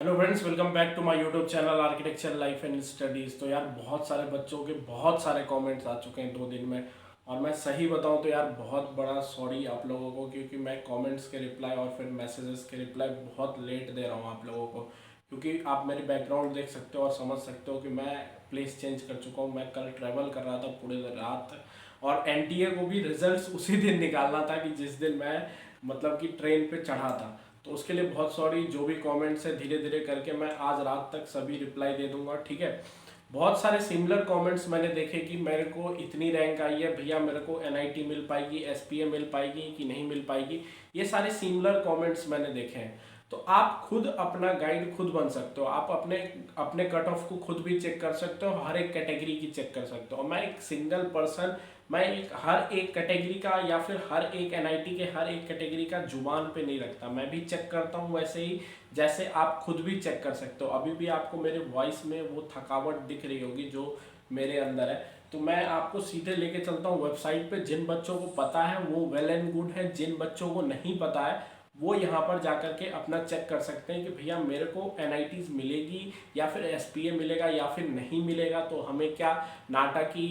Hello friends, welcome back to my YouTube channel architecture life and studies. तो यार बहुत सारे बच्चों के बहुत सारे कमेंट्स आ चुके हैं 2 दिन में। और मैं सही बताऊं तो यार बहुत बड़ा सॉरी आप लोगों को, क्योंकि मैं कमेंट्स के रिप्लाई और फिर मैसेजेस के रिप्लाई बहुत लेट दे रहा हूं आप लोगों को। क्योंकि आप मेरी बैकग्राउंड देख सकते हो और समझ सकते हो कि मैं प्लेस चेंज कर चुका हूँ। मैं कल ट्रैवल कर रहा था पूरे रात, और एनटीए को भी रिजल्ट्स उसी दिन निकालना था कि जिस दिन मैं मतलब कि ट्रेन पे चढ़ा था। तो उसके लिए बहुत सॉरी। जो भी कमेंट्स है धीरे धीरे करके मैं आज रात तक सभी रिप्लाई दे दूंगा, ठीक है। बहुत सारे सिमिलर कमेंट्स मैंने देखे कि मेरे को इतनी रैंक आई है भैया, मेरे को एनआईटी मिल पाएगी, एसपीए मिल पाएगी कि नहीं मिल पाएगी। ये सारे सिमिलर कमेंट्स मैंने देखे हैं। तो आप खुद अपना गाइड खुद बन सकते हो। आप अपने अपने कट ऑफ को खुद भी चेक कर सकते हो, हर एक कैटेगरी की चेक कर सकते हो। मैं एक सिंगल पर्सन, मैं एक हर एक कैटेगरी का या फिर हर एक एनआईटी के हर एक कैटेगरी का जुबान पे नहीं रखता। मैं भी चेक करता हूँ वैसे ही जैसे आप खुद भी चेक कर सकते हो। अभी भी आपको मेरे वॉइस में वो थकावट दिख रही होगी जो मेरे अंदर है। तो मैं आपको सीधे लेके चलता हूँ वेबसाइट पे। जिन बच्चों को पता है वो वेल एंड गुड है, जिन बच्चों को नहीं पता है वो यहाँ पर जाकर के अपना चेक कर सकते हैं कि भैया मेरे को एनआईटीज मिलेगी या फिर एसपीए मिलेगा या फिर नहीं मिलेगा, तो हमें क्या नाटा की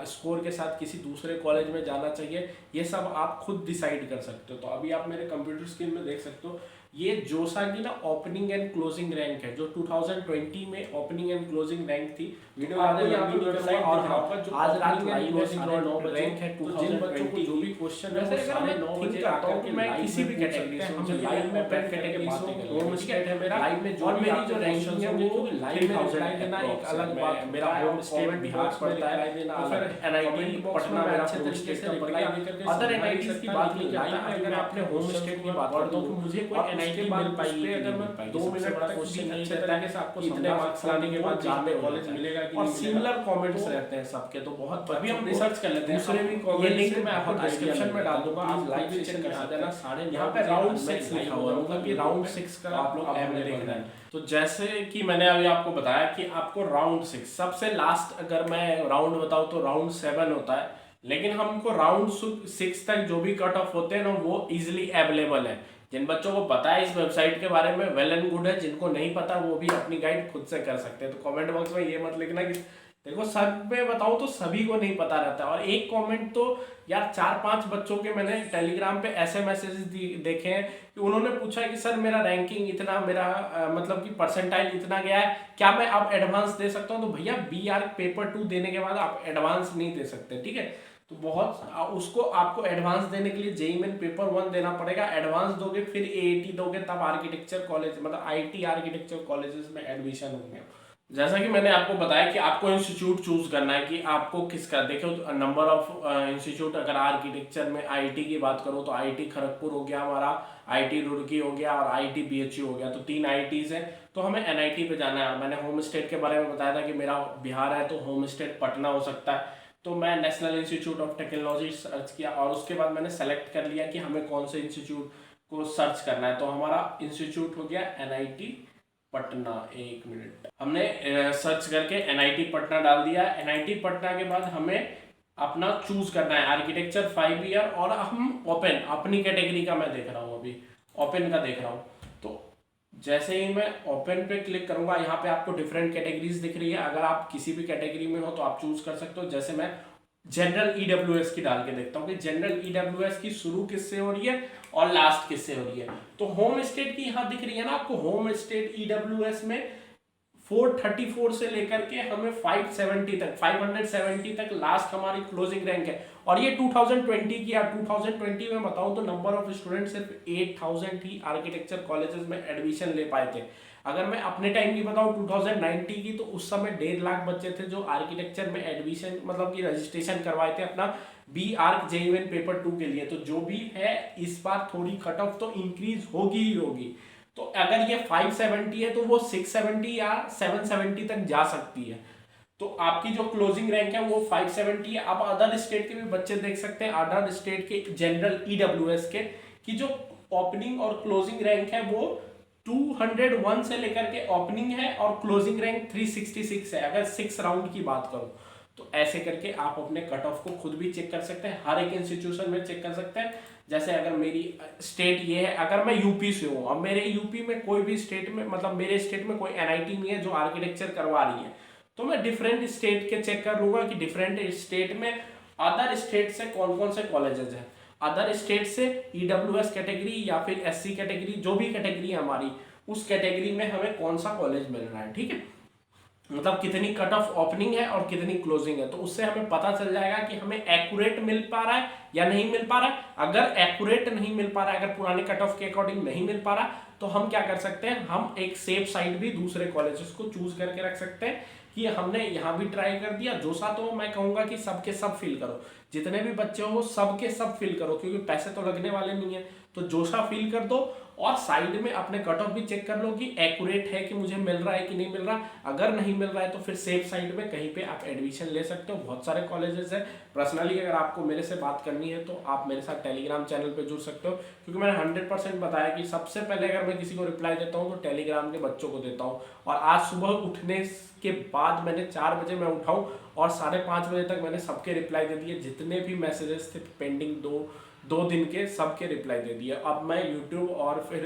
स्कोर के साथ किसी दूसरे कॉलेज में जाना चाहिए। ये सब आप खुद डिसाइड कर सकते हो। तो अभी आप मेरे कंप्यूटर स्क्रीन में देख सकते हो, ये जोसा की ना ओपनिंग एंड क्लोजिंग रैंक है जो 2020 में ओपनिंग एंड क्लोजिंग रैंक थी। वीडियो आपको यहाँ यहाँ पे पे वेबसाइट और दिख रहा होगा जो आज रात opening and live closing 9:30 rank है तो जिन बच्चों को जो भी क्वेश्चन है वैसे वो अगर मैं 9:30 थिंक बजे करता हूँ आकर कि के मैं लाइव किसी में भी पूछ कैटेगरी सकते हैं। से हम मुझे लाइव में बैठ करके करके बातें बातें करेंगे, होम ठीक स्टेट है मेरा। लाइव में जो और भी मेरी आपके जो क्वेश्चंस रैंकिंग है होंगे वो क्योंकि लाइव फिर में में रिप्लाई रिप्लाई देना देना एक एक अलग बात मैं मेरा होता है होम और स्टेट कमेंट बिहार बॉक्स में पड़ता है। रिप्लाई देना तो फिर अलग एनआईटी कमेंट बॉक्स में पटना मैं मेरा अच्छे होम तरीके स्टेट से का पड़ रिप्लाई गया। दे करके अदर समझा भी एनआईटीज की सकता, बात लेकिन नहीं करता। लाइव में अभी अगर मैं आपने अपने होम क्वेश्चंस स्टेट को की मैं बात पढ़ करता दूं हूँ कि मुझे कोई और एनआईटी उसके मिल बाद उस पाएगी पे कि नहीं अगर मिल मैं पाएगी। 2 सबसे मिनट बड़ा तक क्वेश्चन भी यही अच्छे रहता तरीके है से आपको कि इतने समझा मार्क्स सकता हूँ लाने कि के वो बाद जहाँ जहाँ पे पे कॉलेज होता है। मिलेगा कि और नहीं मिलेगा। सिमिलर कमेंट्स तो रहते हैं सबके। तो बहुत अभी हम बच्चों को रिसर्च कर लेते हैं, दूसरे भी ये कमेंट लिंक से मैं आपको बहुत आइडिया डिस्क्रिप्शन मिल में जाता डाल है। तो दूंगा, प्लीज आप लाइव लाइव सेशन सेशन में में आ आ जाना जाना। 9:30 यहाँ पे बजे। राउंड आज मैं 6 लाइव लिखा हुआ है, होऊंगा मतलब कि ये राउंड राउंड 6 का का आप लोग अब एवरेज देखना बनाएं। है। तो जैसे कि मैंने अभी आपको बताया कि आपको राउंड 6 सबसे लास्ट, अगर मैं राउंड बताऊं तो राउंड 7 होता है। लेकिन हमको राउंड 6 तक जो भी कट ऑफ होते हैं ना वो इजिली अवेलेबल है। जिन बच्चों को पता है इस वेबसाइट के बारे में वेल एंड गुड है, जिनको नहीं पता वो भी अपनी गाइड खुद से कर सकते हैं। तो कमेंट बॉक्स में ये मत लिखना कि देखो, सब में बताऊं तो सभी को नहीं पता रहता है। और एक कमेंट तो यार 4-5 बच्चों के मैंने टेलीग्राम पे ऐसे मैसेजेस देखे हैं कि उन्होंने पूछा कि सर मेरा रैंकिंग इतना, मेरा मतलब कि परसेंटाइल इतना गया है, क्या मैं अब एडवांस दे सकता हूँ। तो भैया बी आर पेपर 2 देने के बाद आप एडवांस नहीं दे सकते, ठीक है। तो बहुत उसको आपको एडवांस देने के लिए जेई मेन पेपर 1 देना पड़ेगा। एडवांस दोगे फिर एआईटी दोगे, तब आर्किटेक्चर कॉलेज मतलब आईटी आर्किटेक्चर कॉलेजेस में एडमिशन होंगे। जैसा कि मैंने आपको बताया कि आपको इंस्टीट्यूट चूज करना है कि आपको किसका। देखो नंबर ऑफ इंस्टीट्यूट, अगर आर्किटेक्चर में आईटी की बात करो तो आईटी खड़गपुर हो गया हमारा, आईटी रुड़की हो गया और आईटी बीएचयू हो गया। तो 3 आईटीज हैं। तो हमें एनआईटी पे जाना है। और मैंने होम स्टेट के बारे में बताया था कि मेरा बिहार है तो होम स्टेट पटना हो सकता है। तो मैं national institute of technology search किया और उसके बाद मैंने सेलेक्ट कर लिया कि हमें कौन से इंस्टीट्यूट को सर्च करना है। तो हमारा इंस्टीट्यूट हो गया एनआईटी पटना। 1 मिनट, हमने सर्च करके एनआईटी पटना डाल दिया। एनआईटी पटना के बाद हमें अपना चूज करना है आर्किटेक्चर 5 ईयर। और हम ओपन अपनी कैटेगरी का मैं देख रहा हूँ, अभी ओपन का देख रहा हूँ। तो जैसे ही मैं ओपन पे क्लिक करूंगा यहाँ पे आपको डिफरेंट कैटेगरीज दिख रही है। अगर आप किसी भी कैटेगरी में हो तो आप चूज कर सकते हो। जैसे मैं जनरल ईडब्ल्यूएस की डाल के देखता हूँ कि जनरल ईडब्ल्यूएस की शुरू किससे हो रही है और लास्ट किससे हो रही है। तो होम स्टेट की यहाँ दिख रही है ना आपको, होम स्टेट ईडब्ल्यूएस में 434 से लेकर के हमें 570 तक लास्ट हमारी क्लोजिंग रैंक है। और ये 2020 की, 2020 में बताऊं तो नंबर ऑफ स्टूडेंट सिर्फ 8000 ही आर्किटेक्चर कॉलेजेस में एडमिशन ले पाए थे। अगर मैं अपने टाइम की बताऊं 2019 की, तो उस समय 1.5 लाख बच्चे थे जो आर्किटेक्चर में एडमिशन मतलब कि रजिस्ट्रेशन करवाए थे अपना बी आर्क जेईवन पेपर 2 के लिए। तो जो भी है इस बार थोड़ी कट ऑफ तो इंक्रीज होगी ही होगी। तो अगर ये 570 है तो वो 670 या 770 तक जा सकती है। तो आपकी जो क्लोजिंग रैंक है वो 570 है। अब अदर स्टेट के भी बच्चे देख सकते हैं, अदर स्टेट के जनरल ईडब्ल्यूएस के कि जो ओपनिंग और क्लोजिंग रैंक है वो 201 से लेकर के ओपनिंग है और क्लोजिंग रैंक 366 है, अगर 6 राउंड की बात करो। तो ऐसे करके आप अपने कट ऑफ को खुद भी चेक कर सकते हैं, हर एक इंस्टीट्यूशन में चेक कर सकते हैं। जैसे अगर मेरी स्टेट ये है, अगर मैं यूपी से हूँ, अब मेरे यूपी में कोई भी स्टेट में, मतलब मेरे स्टेट में कोई एनआईटी नहीं है जो आर्किटेक्चर करवा रही है, तो मैं डिफरेंट स्टेट के चेक कर लूंगा कि डिफरेंट स्टेट में अदर स्टेट से कौन कौन से कॉलेजेस हैं, अदर स्टेट से ईडब्ल्यूएस कैटेगरी या फिर एससी कैटेगरी, जो भी कैटेगरी है हमारी, उस कैटेगरी में हमें कौन सा कॉलेज मिल रहा है, ठीक है, मतलब कितनी कट ऑफ ओपनिंग है और कितनी क्लोजिंग है, तो उससे हमें पता चल जाएगा कि हमें एक्यूरेट मिल पा रहा है या नहीं मिल पा रहा है। अगर एक्यूरेट नहीं मिल पा रहा है, अगर पुराने कट ऑफ के अकॉर्डिंग नहीं मिल पा रहा, तो हम क्या कर सकते हैं, हम एक सेफ साइड भी दूसरे कॉलेजेस को चूज करके रख सकते हैं कि हमने यहाँ भी ट्राई कर दिया। जोसा तो मैं कहूंगा कि सबके सब फिल करो, जितने भी बच्चे हो सबके सब फिल करो, क्योंकि पैसे तो लगने वाले नहीं है, तो जोसा फिल कर दो और साइड में अपने कट ऑफ भी चेक कर लो कि एक्यूरेट है कि मुझे मिल रहा है कि नहीं मिल रहा। अगर नहीं मिल रहा है तो फिर सेफ साइड में कहीं पे आप एडमिशन ले सकते हो, बहुत सारे कॉलेजेस हैं। पर्सनली अगर आपको मेरे से बात करनी है तो आप मेरे साथ टेलीग्राम चैनल पे जुड़ सकते हो, क्योंकि मैंने 100% बताया कि सबसे पहले अगर मैं किसी को रिप्लाई देता हूँ तो टेलीग्राम के बच्चों को देता हूँ। और आज सुबह उठने के बाद मैंने 4 बजे मैं उठाऊँ और 5:30 बजे तक मैंने सबके रिप्लाई दे दिए, जितने भी मैसेजेस थे पेंडिंग दो दिन के, सबके रिप्लाई दे दिए। अब मैं यूट्यूब और फिर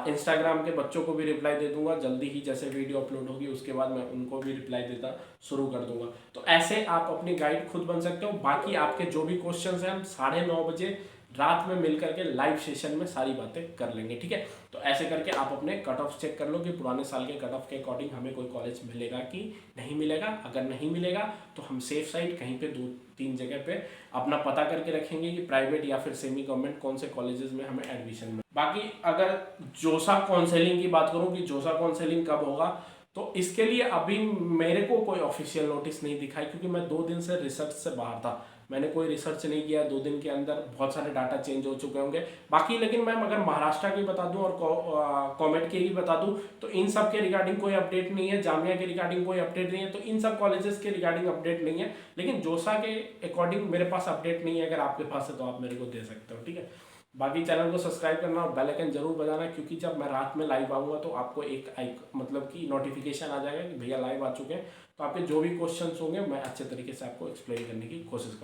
इंस्टाग्राम के बच्चों को भी रिप्लाई दे दूंगा जल्दी ही, जैसे वीडियो अपलोड होगी उसके बाद मैं उनको भी रिप्लाई देता शुरू कर दूंगा। तो ऐसे आप अपनी गाइड खुद बन सकते हो। बाकी आपके जो भी क्वेश्चंस हैं हम 9:30 बजे रात में मिल करके लाइव सेशन में सारी बातें कर लेंगे, ठीक है। तो ऐसे करके आप अपने कट ऑफ चेक कर लो कि पुराने साल के कट ऑफ के अकॉर्डिंग हमें कोई कॉलेज मिलेगा कि नहीं मिलेगा। अगर नहीं मिलेगा तो हम सेफ साइड कहीं पे 2-3 जगह पे अपना पता करके रखेंगे कि प्राइवेट या फिर सेमी गवर्नमेंट कौन से कॉलेजेस में हमें एडमिशन मिले। बाकी अगर जोसा काउंसलिंग की बात करूँ कि जोसा काउंसलिंग कब होगा, तो इसके लिए अभी मेरे को कोई ऑफिशियल नोटिस नहीं दिखा है, क्योंकि मैं 2 दिन से रिसर्च से बाहर था, मैंने कोई रिसर्च नहीं किया। 2 दिन के अंदर बहुत सारे डाटा चेंज हो चुके होंगे। बाकी लेकिन मैं अगर महाराष्ट्र की बता दूं और कॉमेट की भी बता दूं तो इन सब के रिगार्डिंग कोई अपडेट नहीं है, जामिया के रिगार्डिंग कोई अपडेट नहीं है, तो इन सब कॉलेजेस के रिगार्डिंग अपडेट नहीं है। लेकिन जोसा के अकॉर्डिंग मेरे पास अपडेट नहीं है, अगर आपके पास है तो आप मेरे को दे सकते हो, ठीक है। बाकी चैनल को सब्सक्राइब करना और बेल आइकन जरूर बजाना, क्योंकि जब मैं रात में लाइव आऊँगा तो आपको एक मतलब कि नोटिफिकेशन आ जाएगा कि भैया लाइव आ चुके हैं। तो आपके जो भी क्वेश्चंस होंगे मैं अच्छे तरीके से आपको एक्सप्लेन करने की कोशिश करूँगा।